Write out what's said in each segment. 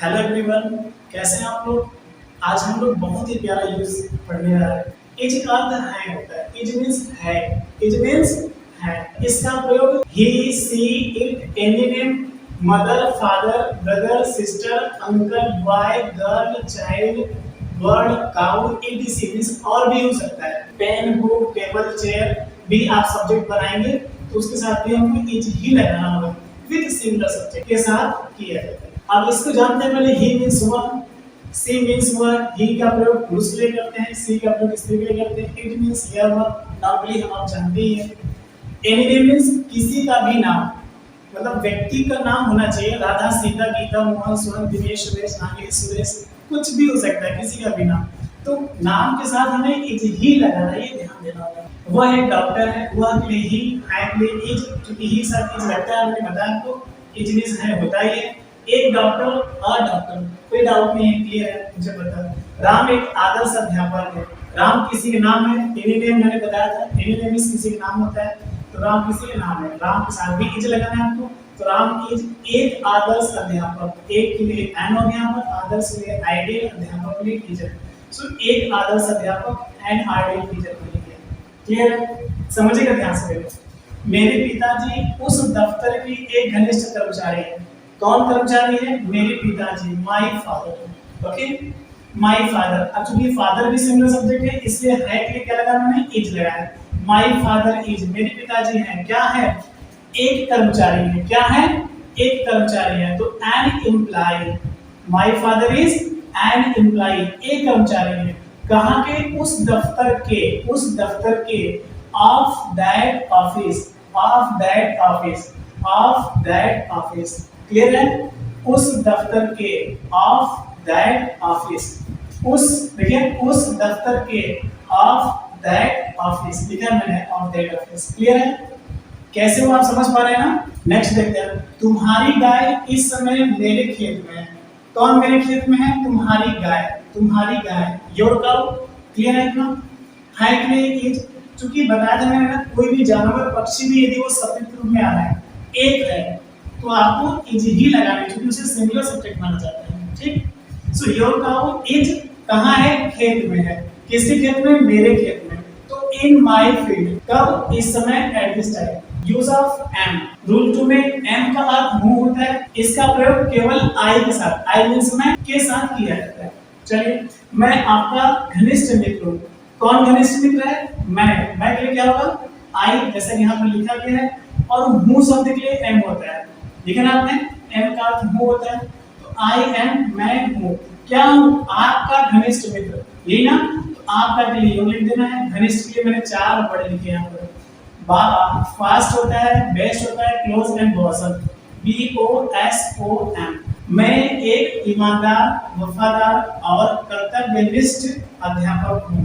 Hello everyone, कैसे हैं आप लोग। आज हम लोग बहुत ही प्यारा यूज पढ़ने जा रहे हैं। इज का अर्थ है होता है। इज मींस है। इज मींस है। इसका प्रयोग he, she, it, any name, mother, father, brother, sister, uncle, boy, girl, child, bird, cow, etc means और भी हो सकता है। पेन, बुक, टेबल, चेयर भी आप सब्जेक्ट बनाएंगे तो उसके साथ भी हमको इज ही लगाना होगा विद सिंगुलर सब्जेक्ट के साथ किया जाता है। अब इसको जानते हैं। पहले ही मींस हुआ, सी मींस हुआ, ही का प्रयोग पुरुष के लिए करते हैं, सी का प्रयोग स्त्री के लिए करते हैं, इट मींस यह हुआ, नॉर्मली हम आप जानते ही हैं। एनी नेम मींस किसी का भी नाम, मतलब व्यक्ति का नाम होना चाहिए। राधा, सीता, गीता, मोहन, सोहन, दिनेश, सुरेश, नागेश, सुरेश, कुछ भी हो सकता है, किसी का भी नाम। तो नाम के साथ हमें इज ही लगाना है, ये ध्यान देना होगा। वह एक डॉक्टर है, वह के लिए ही, है के लिए इज, क्योंकि ही साथ इज लगता है। मैंने बताया आपको इज मींस है होता ही है। एक डॉक्टर, अ डॉक्टर, कोई डाउट नहीं है, क्लियर है, मुझे पता है। राम एक आदर्श अध्यापक है। राम किसी के नाम है। एनी नेम मैंने बताया था, एनी नेम मींस किसी का नाम होता है, तो राम किसी का नाम है। राम के साथ भी इज लगाना है आपको। तो राम इज एक आदर्श अध्यापक। एक के लिए एन अध्यापक, आदर्श के लिए आइडियल, अध्यापक के लिए टीचर। सो एक आदर्श अध्यापक एंड आइडियल टीचर को लिखिए। क्लियर है, समझिएगा ध्यान से। मेरे पिताजी उस दफ्तर की एक घनिष्ठ कर्मचारी है। कौन कर्मचारी है? मेरे पिताजी, my father. Okay, my father. अब चूंकि फादर भी सिंगुलर सब्जेक्ट है, इसलिए है के लिए क्या लगा मैंने? इज लगाया। माय फादर इज, मेरे पिताजी हैं, क्या है? एक कर्मचारी है। क्या है? एक कर्मचारी है। तो an employ, my father is an employ, एक कर्मचारी है। कहाँ के? उस दफ्तर के, उस दफ्तर के, of that office, of that office, of that office. Clear है? उस दफ्तर के, ऑफ दैट ऑफिस, उस, देखिए उस दफ्तर के, ऑफ दैट ऑफिस लिखा मैंने, ऑफ दैट ऑफिस। क्लियर है? कैसे वो आप समझ पा रहे हैं ना? नेक्स्ट देखते हैं। तुम्हारी गाय इस समय मेरे खेत में है। कौन मेरे खेत में है? तुम्हारी गाय, तुम्हारी गाय, योर काउ। क्लियर है इतना? है के लिए इज, चूंकि बताया था मैंने ना, कोई भी जानवर, पक्षी भी यदि वो सब्जेक्ट रूप में आ रहा है, एक है, तो आपको इज ही लगाना है, क्योंकि उसे सिंगुलर सब्जेक्ट माना जाता है। ठीक? सो योर काउ इज कहाँ है? खेत में है। किसके खेत में? मेरे खेत में। तो इन माय फील्ड, कब? इस समय, at this time. Use of am, rule 2 में एम का अर्थ हूं होता है। इसका प्रयोग केवल आई के साथ, आई मींस मैं, के साथ किया जाता है। चलिए, मैं आपका घनिष्ठ मित्र हूं। कौन घनिष्ठ मित्र है? मैं के लिए क्या होगा? आई, जैसे यहाँ पर लिखा गया है। और हूं शब्द के लिए एम होता है। लिखा ना आपने? एम का अर्थ हूं होता है। तो आई एम, मैं हूं। क्या हूं? आपका घनिष्ठ मित्र, यही ना? तो आपका के लिए लिख देना है। घनिष्ठ के लिए मैंने 4 वर्ड लिखे यहाँ पर। फास्ट होता है, बेस्ट होता है, क्लोज एंड बॉसम, BOSOM। मैं एक ईमानदार, वफादार और कर्तव्यनिष्ठ अध्यापक हूँ।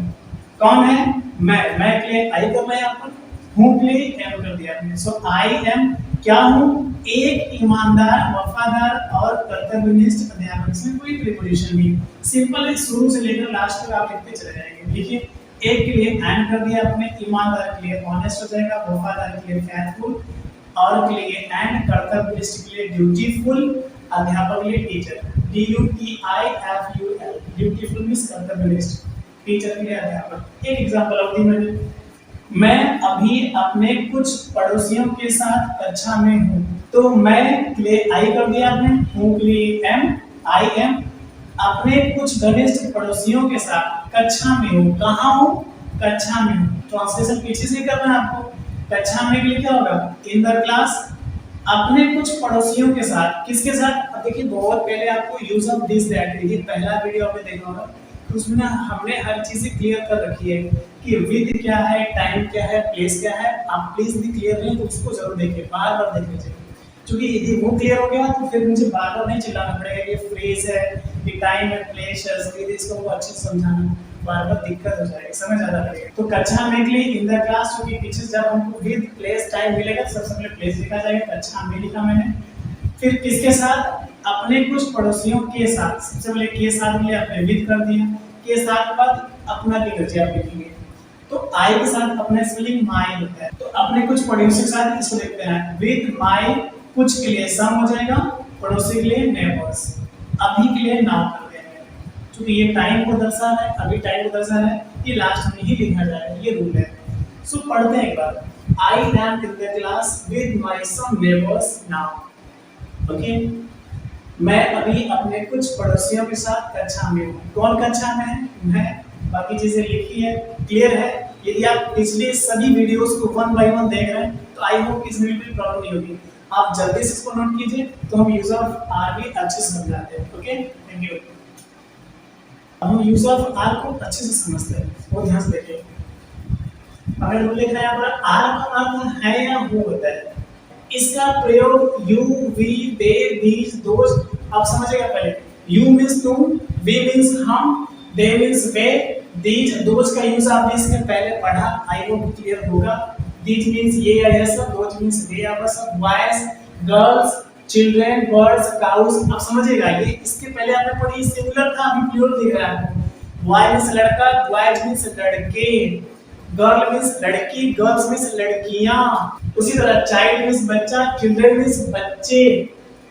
कौन है? मैं के लिए आई करना है आपको, हूँ के लिए एम कर दिया आपने। सो आई एम क्या हूँ? एक ईमानदार, वफादार और कर्तव्यनिष्ठ अध्यापक। इसमें कोई प्रीपोजिशन नहीं, सिंपल है। शुरू से लेकर लास्ट तक आप लिखते चले जाएंगे। देखिए, एक के लिए एंड कर दिया आपने, ईमानदार के लिए ऑनेस्ट हो जाएगा, वफादार के लिए फेथफुल, और के लिए एंड, कर्तव्यनिष्ठ के लिए ड्यूटीफुल, अध्यापक के लिए टीचर, DUTIFUL। ड्यूटीफुल मींस कर्तव्यनिष्ठ, टीचर के लिए अध्यापक। एक एग्जांपल और दी मैंने। मैं अभी अपने कुछ पड़ोसियों के साथ कक्षा में हूँ। तो मैं के लिए आई कर दिया आपने, हूँ के लिए एम, आई एम। अपने कुछ घनिष्ठ पड़ोसियों के साथ कक्षा में हूँ। कहाँ हूँ? कक्षा में हूँ। ट्रांसलेशन पीछे से करना है आपको। कक्षा में के लिए क्या होगा? इन द क्लास। अपने कुछ पड़ोसियों के साथ, किसके साथ? अब देखिए, बहुत पहले आपको यूज ऑफ दिस दैट, ये पहला वीडियो आपने देखा होगा, तो उसमें हमने हर चीज क्लियर कर रखी है कि विद क्या है, टाइम क्या है, प्लेस क्या है। आप प्लीज भी क्लियर नहीं तो उसको जरूर देखिए, बार बार देख लीजिए, क्योंकि यदि वो क्लियर हो गया तो फिर मुझे बार बार नहीं चिल्लाना पड़ेगा कि फ्रेज है, कि टाइम है, प्लेस है, इसको अच्छे से समझाना, बार बार दिक्कत हो जाएगी, समझ ज्यादा लगेगा। तो कक्षा में के लिए इन द क्लास, क्योंकि पीछे जब हमको विद प्लेस टाइम मिलेगा तो सबसे पहले प्लेस लिखा जाएगा, कक्षा में लिखा मैंने। फिर किसके साथ? अपने कुछ पड़ोसियों के साथ। सबसे पहले के साथ लिए आपने विद कर दिया, के साथ बाद अपना की गलती आप लिखेंगे। तो आई के साथ अपना स्पेलिंग माय होता है। तो अपने कुछ पड़ोसियों के साथ इसको लिखते हैं विद माय, कुछ के लिए सम हो जाएगा, पड़ोसी के लिए नेबर्स। अभी के लिए नाउ करते हैं, क्योंकि ये टाइम को दर्शा रहा है, अभी टाइम को दर्शा रहा है, ये लास्ट में ही लिखा जाएगा, ये रूल है। सो पढ़ते हैं एक बार। I am in the class with my some neighbours now. Okay, मैं अभी अपने कुछ पड़ोसियों के साथ कक्षा में हूँ। कौन कक्षा में है? मैं। बाकी चीजें लिखी है, क्लियर है। यदि आप पिछले सभी वीडियोस को 1 बाय 1 देख रहे हैं तो आई होप इसमें कोई प्रॉब्लम नहीं होगी। आप जल्दी से इसको नोट कीजिए तो हम यूज ऑफ आर भी अच्छे से समझ जाते हैं। Okay, thank you. हम यूज ऑफ आर को अच्छे से समझते हैं, वो ध्यान से देखिए। अगर हम लिख रहे हैं यहाँ पर आर का अर्थ है या वो होता है, इसका प्रयोग you, we, they, these, those, आप समझिएगा पहले। यू मीन्स तुम, वी मीन्स हम, दे मीन्स वे, दीज, दोज का यूज आपने इसके पहले पढ़ा, आई होप क्लियर होगा। दीज मीन्स ये या यह सब, दोज मीन्स वे या वह सब, boys, girls, children, birds, cows, आप समझिएगा। ये इसके पहले आपने पढ़ी सिंगुलर था, अभी प्लूरल दिख रहा है आपको। बॉय मीन्स लड़का, बॉयज मीन्स लड़के, गर्ल मीन्स लड़की, गर्ल्स मीन्स लड़कियां। उसी तरह चाइल्ड मीन्स बच्चा, चिल्ड्रन मीन्स बच्चे,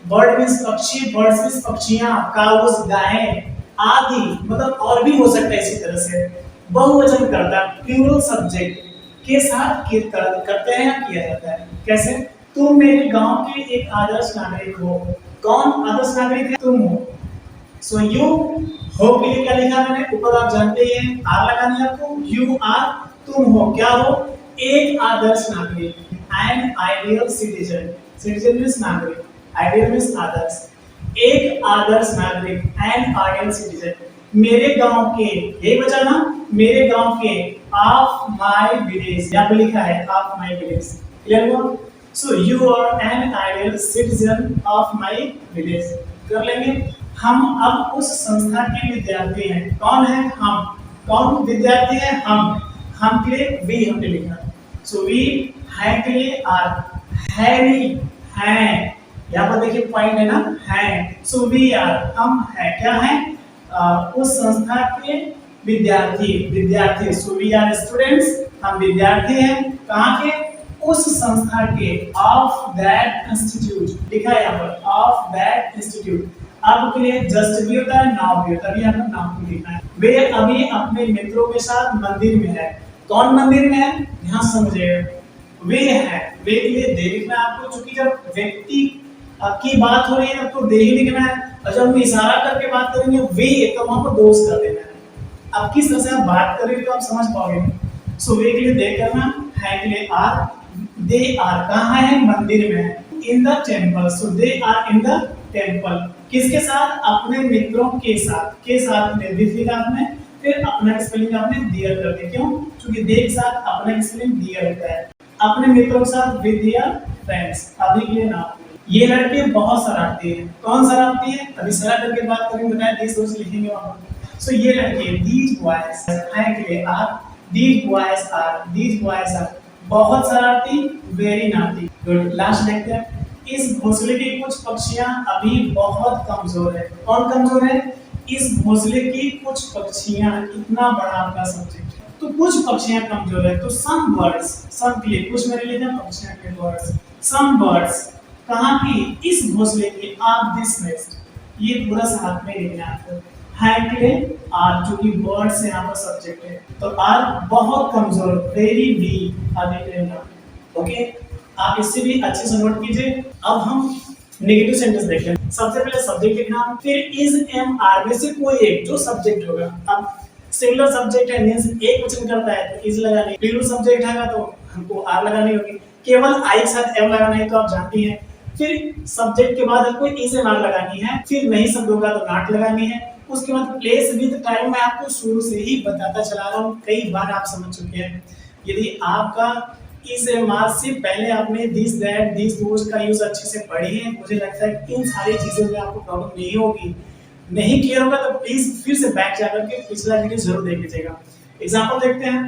बर्ड मीन्स पक्षी, बर्ड्स मीन्स पक्षियां, काउस गायें आदि। मतलब और भी हो सकता है इसी तरह से। बहुवचन करता प्लूरल सब्जेक्ट के साथ करते हैं या किया जाता है। कैसे? तुम मेरे गांव के एक आदर्श नागरिक हो। कौन आदर्श नागरिक है? तुम हो। सो यू हो के लिए क्या लिखा मैंने ऊपर, आप जानते ही हैं, आर लगानी है आपको। यू आर, तुम हो, क्या हो? एक आदर्श नागरिक, N ideal citizen. Citizen means नागरिक, आइडियल मीन्स आदर्श। एक आदर्श नागरिक, एन आइडियल सिटीजन मेरे गांव के, यही बचा ना, मेरे गांव के, ऑफ माय विलेज, यहाँ पे लिखा है ऑफ माय विलेज। क्लियर हुआ? So you are an ideal citizen of my village. कर लेंगे। हम अब उस संस्था के विद्यार्थी हैं। कौन है? हम। कौन विद्यार्थी है? हम के लिए वी हमने लिखा। सो वी, है के लिए आर, है नहीं, है, यहाँ पर देखिए पॉइंट है ना, है। सो वी आर, हम है, क्या है? उस संस्था के विद्यार्थी। सो वी आर स्टूडेंट्स, हम विद्यार्थी हैं। कहाँ के? उस संस्था के, ऑफ दैट इंस्टीट्यूट लिखा है यहाँ पर, ऑफ दैट इंस्टीट्यूट। अब के लिए जस्ट भी होता है, नाउ भी होता है, अभी यहाँ पर नाउ को लिखना है। वे अभी अपने मित्रों के साथ मंदिर में है। कौन मंदिर में है? ध्यान समझिएगा। वे है, वे के लिए दे लिखना है आपको, क्योंकि जब व्यक्ति की बात हो रही है तो दे ही लिखना है, और जब हम इशारा करके बात करेंगे वे, तो वहां पर दोष कर देना है। अब किस तरह से आप बात करेंगे तो आप समझ पाओगे। सो वे के लिए दे करना, है के लिए आर। दे आर कहाँ है? मंदिर में है। In the temple, so they are in the temple. किसके साथ? अपने मित्रों के साथ। के साथ में दिखा आपने, फिर अपना स्पेलिंग आपने दियर कर दिया। क्यों? क्योंकि दे के साथ अपना स्पेलिंग दियर होता है। अपने मित्रों के साथ विद देयर फ्रेंड्स। अभी के लिए नाम। ये लड़के बहुत शरारती हैं। कौन शरारती है? अभी शरारत की बात करेंगे, बताया दीज दोस्त लिखेंगे वहां पर। सो ये लड़के, दीज बॉयज, है के लिए आर, दीज बॉयज आर बहुत शरारती, वेरी नाटी। गुड। लास्ट देखते हैं। इस घोंसले की कुछ पक्षियां अभी बहुत कमजोर है। कौन कमजोर है? इस घोंसले की कुछ पक्षियां, इतना बड़ा आपका सब्जेक्ट है तो कुछ पक्षियां कमजोर है। तो सम बर्ड्स, सम के लिए कुछ मेरे लिए ना, पक्षियां के बर्ड्स, सम बर्ड्स कहाँ की? इस घोंसले की, ऑफ दिस नेस्ट। ये पूरा साथ में लिखना है आपको। है के लिए आर, जो कि बर्ड से यहाँ पर सब्जेक्ट है, तो आर बहुत कमजोर, वेरी वीक, आगे के लिए ना। ओके, आप इससे भी अच्छे से नोट कीजिए। अब हम नेगेटिव सेंटेंस देखते हैं। सबसे पहले सब्जेक्ट लिखना, फिर इज, एम, आर में से कोई एक जो सब्जेक्ट होगा। अब सिंगुलर सब्जेक्ट है, मींस एक वचन करता है तो इज लगानी, प्लूरल सब्जेक्ट है तो हमको आर लगानी होगी। केवल आई के साथ एम लगाना है तो आप जानती हैं। फिर सब्जेक्ट के बाद आपको इज एम आर लगानी है, फिर नहीं शब्द होगा तो नॉट लगानी है। उसके बाद प्लेस विद टाइम मैं आपको शुरू से ही बताता चला रहा हूँ, कई बार आप समझ चुके हैं। यदि आपका इस मार्च से पहले आपने दिस दैट दिस दोस का यूज अच्छे से पढ़ी है, मुझे लगता है कि इन सारी चीजों में आपको प्रॉब्लम नहीं होगी। नहीं क्लियर होगा तो प्लीज फिर से बैक जाकर के पिछला वीडियो जरूर देख लीजिएगा। एग्जांपल देखते हैं।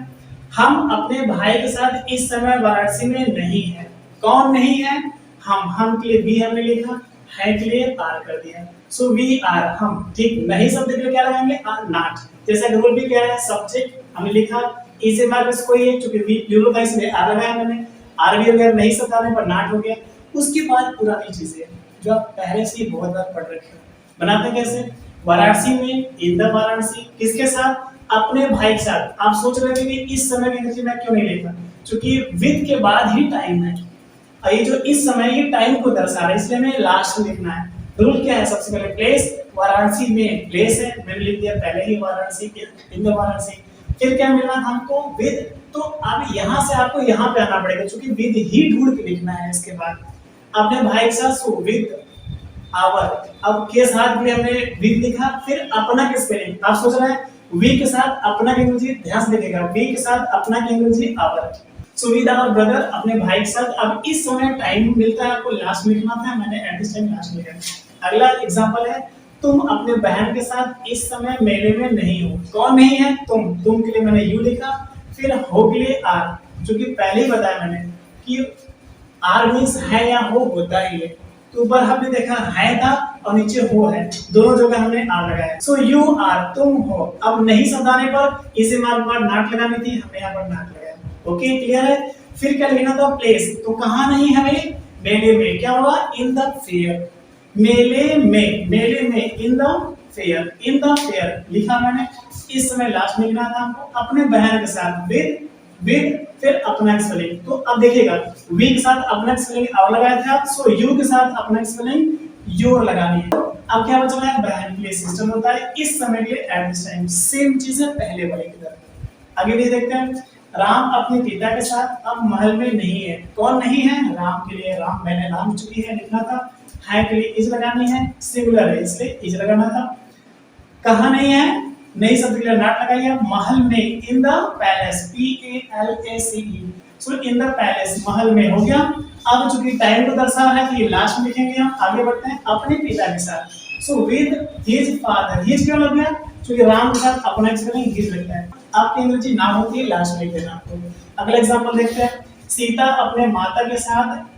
हम अपने भाई के साथ इस समय वाराणसी में नहीं है। कौन नहीं है? हम के लिए बी हमने लिखा, है के लिए आर कर दिया। सो वी आर, हम। ठीक, नहीं शब्द के लिए क्या लगाएंगे? Are, not. जैसा रूल भी क्या है, सब्जेक्ट हमने लिखा, इसे मार्क कोई है, चूंकि वी प्लूरल का इसलिए आर लगाया मैंने, आर भी अगर नहीं शब्द आने पर नॉट हो गया। उसके बाद पुरानी चीजें जो आप पहले से ही बहुत बार पढ़ रखे हो, बनाते हैं कैसे? वाराणसी में, इन द वाराणसी, किसके साथ? अपने भाई के साथ। आप सोच रहे थे कि इस समय की एनर्जी मैं क्यों नहीं लिखा, क्योंकि विद के बाद ही टाइम है, और ये जो इस समय ये टाइम को दर्शा रहा है, इसलिए हमें लास्ट में लिखना है। रूल क्या है? सबसे पहले प्लेस, वाराणसी में प्लेस है, मैंने लिख दिया पहले ही वाराणसी, इन द वाराणसी। फिर क्या मिला हमको? विद। तो अब यहाँ से आपको यहाँ पे आना पड़ेगा, क्योंकि विद ही ढूंढ के लिखना है। इसके बाद अपने भाई के साथ, सो विद आवर। अब के साथ भी हमने विद लिखा, फिर अपना की स्पेलिंग। आप सोच रहे हैं वी के साथ अपना की अंग्रेजी, ध्यान से लिखेगा, वी के साथ अपना की अंग्रेजी our. So with our brother, अपने भाई के साथ। अब इस समय टाइम मिलता है आपको लास्ट में लिखना था, मैंने एट दिस टाइम लास्ट में लिखा। अगला एग्जांपल है, तुम अपने बहन के साथ इस समय मेले में नहीं हो। कौन नहीं है? तुम के लिए मैंने यू लिखा, फिर हो के लिए आर, जो कि पहले ही बताया मैंने कि आर मींस है या हो होता ही है। तो ऊपर हमने देखा है था और नीचे हो है, दोनों जगह हमने आर लगाया। सो यू आर, तुम हो। अब नहीं शब्द आने पर इसे मार्क पर नाट लगानी थी, हमने यहाँ पर नाट लगाया। ओके, क्लियर है? फिर क्या लिखना था? प्लेस। तो कहाँ नहीं है हमें? मेले में। क्या होगा? In the fair. मेले में, मेले में, in the fair, in the fair लिखा मैंने। इस समय लास्ट में लिखना था हमको अपने बहन के साथ, विद फिर अपना स्पेलिंग। तो अब देखिएगा, वी के साथ अपना स्पेलिंग और लगाए थे आप, सो यू के साथ अपना स्पेलिंग योर लगानी है। अब क्या बचा है? बहन के लिए सिस्टर होता है, इस समय के लिए एट दिस टाइम। सेम चीज है पहले वाले की तरह। आगे भी देखते हैं, राम अपने पिता के साथ अब महल में नहीं है। कौन नहीं है? राम के लिए, राम मैंने नाम चुकी है लिखना था, है के लिए इज लगानी है, सिंगुलर है इसलिए इज लगाना था। कहाँ नहीं है? नई शब्द के लिए नॉट लगाइए। महल में, in the palace, PALACE, so in the palace, महल में हो गया। अब चूंकि टाइम को दर्शा रहा है तो ये लास्ट में लिखेंगे हम। आगे बढ़ते हैं, अपने पिता के साथ, so with his father. His क्यों लग गया? क्योंकि राम के साथ अपना स्पेलिंग हिज लगता है। आपकी अंग्रेजी ना होती है, लास्ट में लिख देना आपको। अगला एग्जांपल देखते हैं, सीता अपने माता के साथ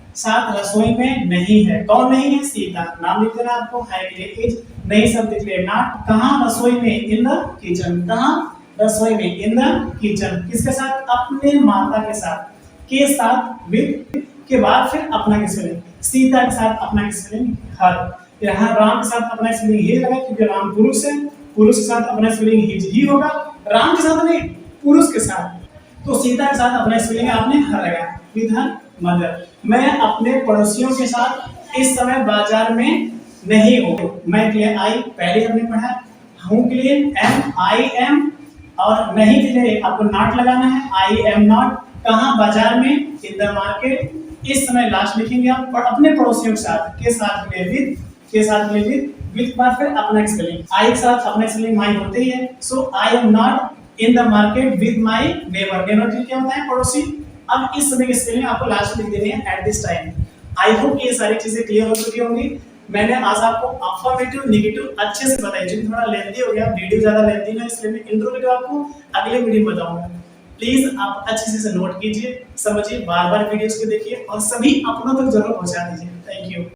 रसोई में नहीं है। कौन नहीं है? सीता। नाम लिख देना आपको, है के लिए इज, नहीं शब्द के लिए नॉट। कहाँ? रसोई में, इन द किचन। कहाँ? रसोई में, इन द किचन। किसके साथ? अपने माता के साथ, के साथ विद के बाद फिर अपना की स्पेलिंग। सीता के साथ अपना की स्पेलिंग हर। यहाँ राम के साथ अपना स्पेलिंग हिज लगा, क्योंकि राम पुरुष है, पुरुष के साथ अपना स्पेलिंग हिज ही होगा। राम के साथ नहीं, पुरुष के साथ। तो सीता के साथ अपना स्पेलिंग आपने हर लगाया, विद हर मदर। मैं अपने पड़ोसियों के साथ इस समय बाजार में नहीं हूँ। मैं के लिए आई, पहले हमने पढ़ा। हूँ के लिए एम, आई एम, और नहीं के लिए आपको नॉट लगाना है, आई एम नॉट। कहाँ? बाजार में, इन द मार्केट। इस समय लास्ट लिखेंगे आप। और अपने पड़ोसियों के साथ, के साथ के लिए विद, के साथ के लिए विद के बाद फिर अपना स्पेलिंग। आई के साथ अपना स्पेलिंग माई होते ही है, so I am not in the market with my neighbour. Neighbour क्या होता है? पड़ोसी। अब इस समय की स्पेलिंग आपको लास्ट में लिख देनी है eight this time. I hope ये सारी चीजें क्लियर हो चुकी होंगी। मैंने आज आपको अफर्मेटिव नेगेटिव अच्छे से बताई, जो थोड़ा लेंथी हो गया, वीडियो ज्यादा लेंथी ना, इसलिए मैं इंट्रो वीडियो आपको अगले वीडियो में बताऊंगा। प्लीज आप अच्छे से नोट कीजिए, समझिए, बार-बार वीडियोस को देखिए और सभी अपनों तक जरूर पहुंचा दीजिए। Thank you.